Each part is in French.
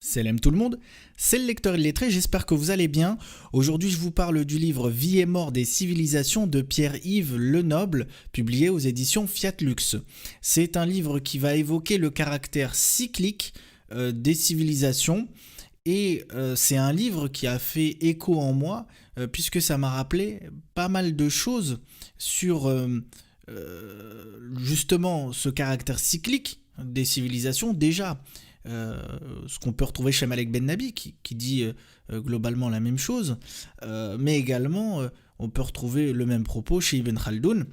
Salam tout le monde, c'est le lecteur illettré, j'espère que vous allez bien. Aujourd'hui je vous parle du livre Vie et mort des civilisations de Pierre-Yves Lenoble, publié aux éditions Fiat Lux. C'est un livre qui va évoquer le caractère cyclique des civilisations et c'est un livre qui a fait écho en moi puisque ça m'a rappelé pas mal de choses sur justement ce caractère cyclique des civilisations. Déjà, ce qu'on peut retrouver chez Malek Ben Nabi qui dit globalement la même chose, mais également on peut retrouver le même propos chez Ibn Khaldoun.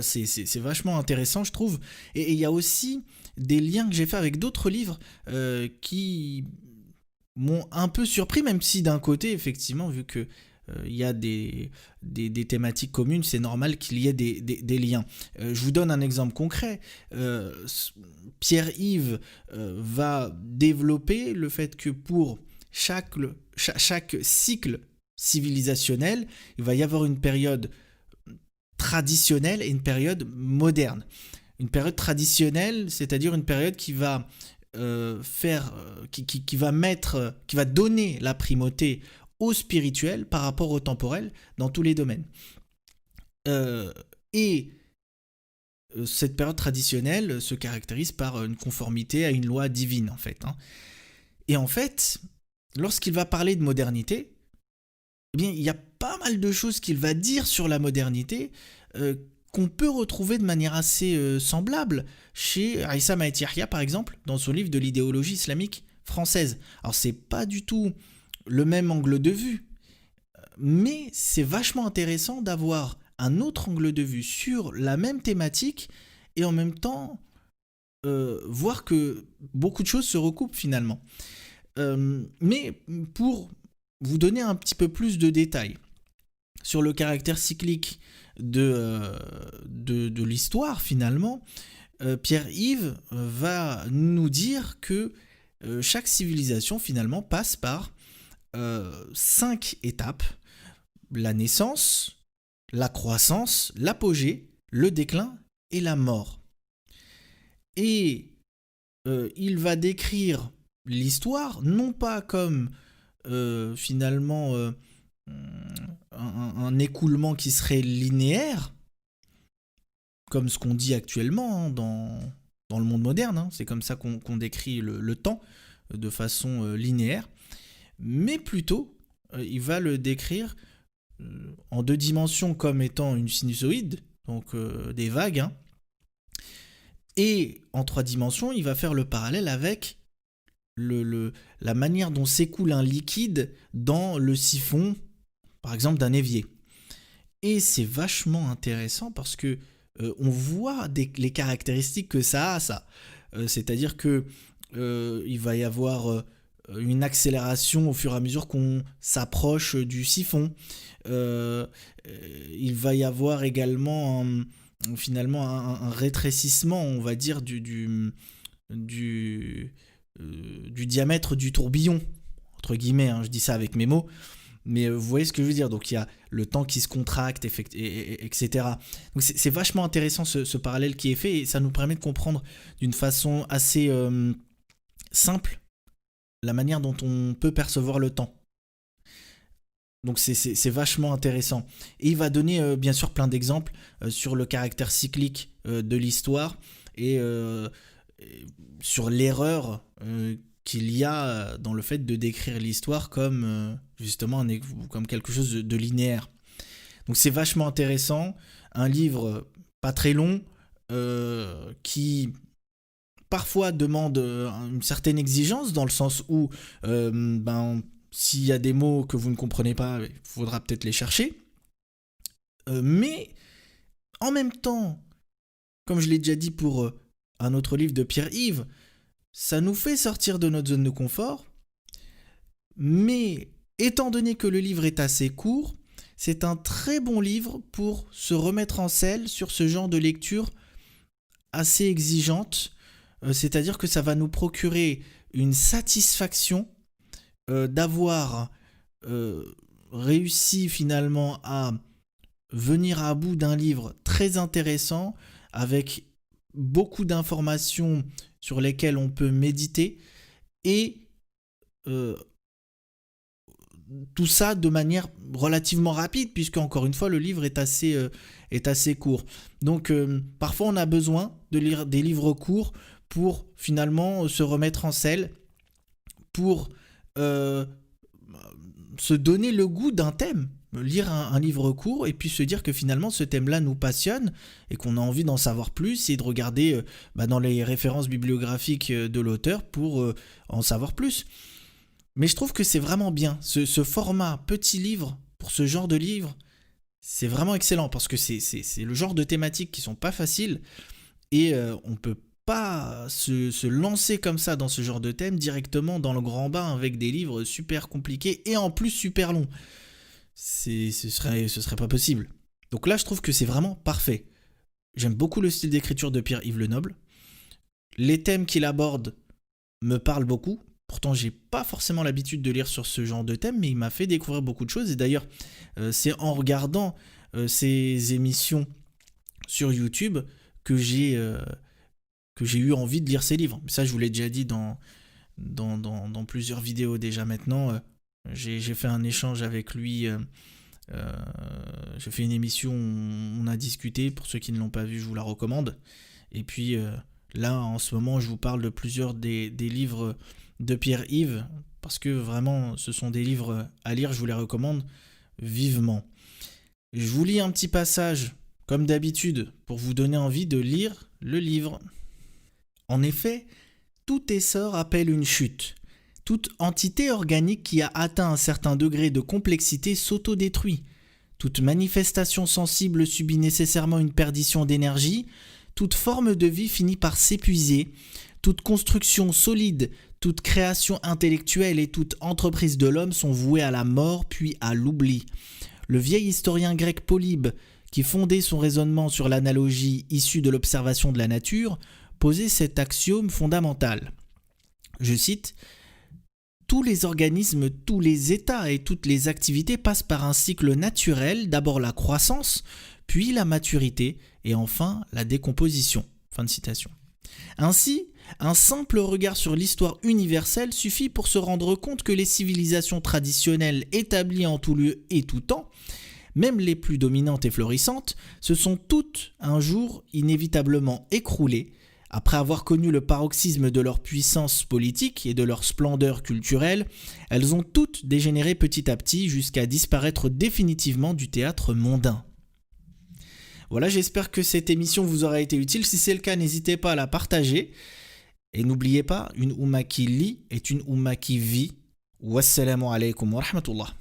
C'est vachement intéressant je trouve, et il y a aussi des liens que j'ai fait avec d'autres livres qui m'ont un peu surpris, même si d'un côté effectivement vu que il y a des thématiques communes, c'est normal qu'il y ait des liens. Je vous donne un exemple concret. Pierre-Yves va développer le fait que pour chaque cycle civilisationnel, il va y avoir une période traditionnelle et une période moderne. Une période traditionnelle, c'est-à-dire une période qui va qui va donner la primauté au spirituel par rapport au temporel dans tous les domaines. Et cette période traditionnelle se caractérise par une conformité à une loi divine, en fait. Et en fait, lorsqu'il va parler de modernité, eh bien, il y a pas mal de choses qu'il va dire sur la modernité qu'on peut retrouver de manière assez semblable chez Issa Mahet Yahya, par exemple, dans son livre de l'idéologie islamique française. Alors, c'est pas du tout le même angle de vue, mais c'est vachement intéressant d'avoir un autre angle de vue sur la même thématique et en même temps voir que beaucoup de choses se recoupent finalement. Mais pour vous donner un petit peu plus de détails sur le caractère cyclique de l'histoire finalement, Pierre-Yves va nous dire que chaque civilisation finalement passe par 5 étapes: la naissance, la croissance, l'apogée, le déclin et la mort. Et il va décrire l'histoire non pas comme finalement un écoulement qui serait linéaire, comme ce qu'on dit actuellement dans le monde moderne, c'est comme ça qu'on décrit le temps de façon linéaire, mais plutôt il va le décrire en 2 dimensions comme étant une sinusoïde, donc des vagues, et en 3 dimensions il va faire le parallèle avec la manière dont s'écoule un liquide dans le siphon, par exemple d'un évier. Et c'est vachement intéressant parce que on voit les caractéristiques que ça a, ça. C'est-à-dire que il va y avoir une accélération au fur et à mesure qu'on s'approche du siphon. Il va y avoir également finalement un rétrécissement, on va dire, du diamètre du tourbillon, entre guillemets, je dis ça avec mes mots, mais vous voyez ce que je veux dire. Donc il y a le temps qui se contracte, etc. Donc c'est vachement intéressant ce parallèle qui est fait, et ça nous permet de comprendre d'une façon assez simple la manière dont on peut percevoir le temps. Donc c'est vachement intéressant. Et il va donner bien sûr plein d'exemples sur le caractère cyclique de l'histoire et sur l'erreur qu'il y a dans le fait de décrire l'histoire comme justement comme quelque chose de linéaire. Donc c'est vachement intéressant. Un livre pas très long qui parfois demande une certaine exigence, dans le sens où s'il y a des mots que vous ne comprenez pas, il faudra peut-être les chercher. Mais en même temps, comme je l'ai déjà dit pour un autre livre de Pierre-Yves, ça nous fait sortir de notre zone de confort. Mais étant donné que le livre est assez court, c'est un très bon livre pour se remettre en selle sur ce genre de lecture assez exigeante. C'est-à-dire que ça va nous procurer une satisfaction d'avoir réussi finalement à venir à bout d'un livre très intéressant, avec beaucoup d'informations sur lesquelles on peut méditer, et euh, tout ça de manière relativement rapide, puisque encore une fois le livre est assez court. Donc parfois on a besoin de lire des livres courts pour finalement se remettre en selle, pour se donner le goût d'un thème. Lire un livre court et puis se dire que finalement ce thème-là nous passionne et qu'on a envie d'en savoir plus et de regarder dans les références bibliographiques de l'auteur pour en savoir plus. Mais je trouve que c'est vraiment bien. Ce format petit livre, pour ce genre de livre, c'est vraiment excellent parce que c'est le genre de thématiques qui sont pas faciles et on peut pas se lancer comme ça dans ce genre de thème directement dans le grand bain avec des livres super compliqués et en plus super longs. Ce serait pas possible. Donc là, je trouve que c'est vraiment parfait. J'aime beaucoup le style d'écriture de Pierre-Yves Lenoble. Les thèmes qu'il aborde me parlent beaucoup. Pourtant, j'ai pas forcément l'habitude de lire sur ce genre de thème, mais il m'a fait découvrir beaucoup de choses. Et d'ailleurs, c'est en regardant ces émissions sur YouTube que j'ai eu envie de lire ses livres. Ça, je vous l'ai déjà dit dans plusieurs vidéos déjà maintenant. J'ai fait un échange avec lui. J'ai fait une émission où on a discuté. Pour ceux qui ne l'ont pas vu, je vous la recommande. Et puis là, en ce moment, je vous parle de plusieurs des livres de Pierre-Yves, parce que vraiment, ce sont des livres à lire, je vous les recommande vivement. Je vous lis un petit passage, comme d'habitude, pour vous donner envie de lire le livre. En effet, tout essor appelle une chute. Toute entité organique qui a atteint un certain degré de complexité s'autodétruit. Toute manifestation sensible subit nécessairement une perdition d'énergie. Toute forme de vie finit par s'épuiser. Toute construction solide, toute création intellectuelle et toute entreprise de l'homme sont vouées à la mort puis à l'oubli. Le vieil historien grec Polybe, qui fondait son raisonnement sur l'analogie issue de l'observation de la nature, posait cet axiome fondamental. Je cite: « Tous les organismes, tous les états et toutes les activités passent par un cycle naturel, d'abord la croissance, puis la maturité et enfin la décomposition. » Fin de citation. Ainsi, un simple regard sur l'histoire universelle suffit pour se rendre compte que les civilisations traditionnelles établies en tout lieu et tout temps, même les plus dominantes et florissantes, se sont toutes un jour inévitablement écroulées, après avoir connu le paroxysme de leur puissance politique et de leur splendeur culturelle. Elles ont toutes dégénéré petit à petit jusqu'à disparaître définitivement du théâtre mondain. Voilà, j'espère que cette émission vous aura été utile. Si c'est le cas, n'hésitez pas à la partager. Et n'oubliez pas, une Oumma qui lit est une Oumma qui vit. Wassalamu alaikum wa rahmatullah.